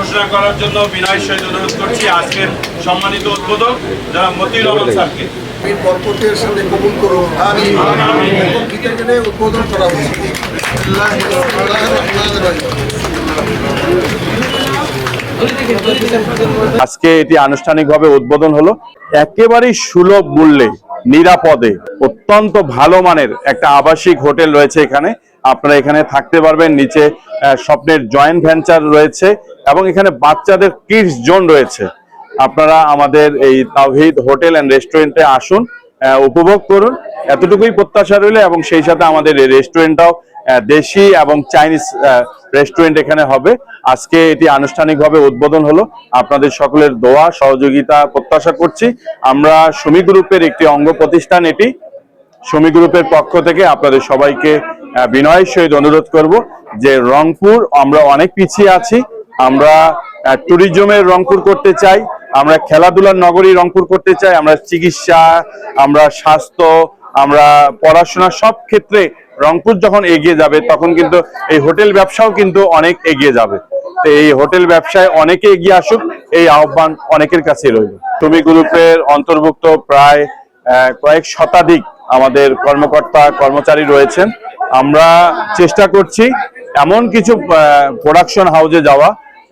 ঘোষণা করার জন্য বিনয়ের সহিত অনুরোধ করছি আজকের সম্মানিত উদ্বোধক যারা মতিউর রহমান স্যারকে বরকতের সাথে কবুল করুন। উদ্বোধন করা হচ্ছে। আজকে এটি আনুষ্ঠানিকভাবে উদ্বোধন হলো। একেবারেই সুলভ মূল্যে নিরাপদে অত্যন্ত ভালো মানের একটা আবাসিক হোটেল রয়েছে এখানে। আপনারা এখানে থাকতে পারবেন। নিচে স্বপ্নের জয়েন্ট ভেঞ্চার রয়েছে এবং এখানে বাচ্চাদের কিডস জোন রয়েছে। আপনারা আমাদের এই তাওহীদ হোটেল অ্যান্ড রেস্টুরেন্টে আসুন, উপভোগ করুন, এতটুকুই প্রত্যাশা রইল। এবং সেই সাথে আমাদের এই রেস্টুরেন্টটাও দেশি এবং চাইনিজ রেস্টুরেন্ট এখানে হবে। আজকে এটি আনুষ্ঠানিকভাবে উদ্বোধন হলো। আপনাদের সকলের দোয়া সহযোগিতা প্রত্যাশা করছি। আমরা সুমি গ্রুপের একটি অঙ্গ প্রতিষ্ঠান। এটি সুমি গ্রুপের পক্ষ থেকে আপনাদের সবাইকে বিনয়ের সহিত অনুরোধ করব যে রংপুর আমরা অনেক পিছিয়ে আছি। আমরা ট্যুরিজমের রংপুর করতে চাই, আমরা খেলাধুলার নগরী রংপুর করতে চাই, আমরা চিকিৎসা, আমরা স্বাস্থ্য, আমরা পড়াশোনা সব ক্ষেত্রে রংপুর যখন এগিয়ে যাবে তখন কিন্তু এই হোটেল ব্যবসাও কিন্তু অনেক এগিয়ে যাবে। তো এই হোটেল ব্যবসায় অনেকে এগিয়ে আসুক, এই আহ্বান অনেকের কাছে রইল। সুমি গ্রুপের অন্তর্ভুক্ত প্রায় কয়েক শতাধিক আমাদের কর্মকর্তা কর্মচারী রয়েছেন। আমরা চেষ্টা করছি এমন কিছু প্রোডাকশন হাউসে যাওয়া,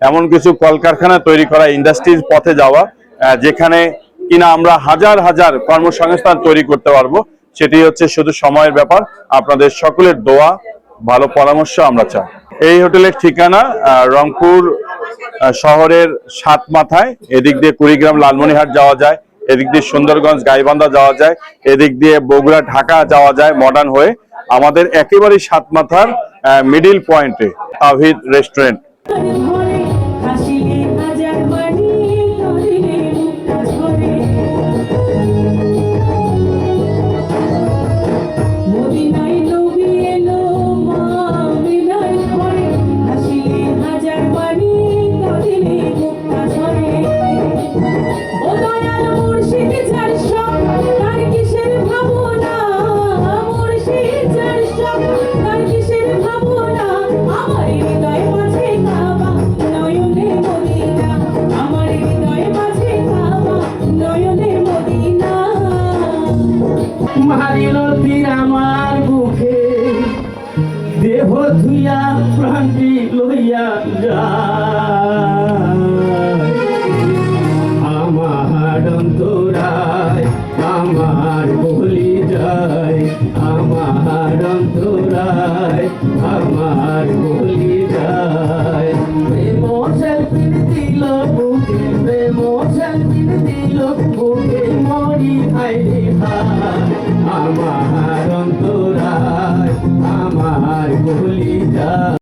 এমন কিছু কলকারখানা তৈরি করা, ইন্ডাস্ট্রির পথে যাওয়া যেখানে কিনা আমরা হাজার হাজার কর্মসংস্থান তৈরি করতে পারবো। সেটি হচ্ছে শুধু সময়ের ব্যাপার। আপনাদের সকলের দোয়া ভালো পরামর্শ আমরা চাই। এই হোটেলের ঠিকানা রংপুর শহরের 7 মাথায়। এদিক দিয়ে কুড়িগ্রাম লালমনিরহাট যাওয়া যায়, এদিক দিয়ে সুন্দরগঞ্জ গাইবান্ধা যাওয়া যায়, এদিক দিয়ে বগুড়া ঢাকা যাওয়া যায় মডার্ন হয়ে। আমাদের একেবারেই 7 মাথার মিডিল পয়েন্টে তাওহীদ রেস্টুরেন্ট। আমার বুকে দেহ ধুইয়া প্রাণী লইয়া যা।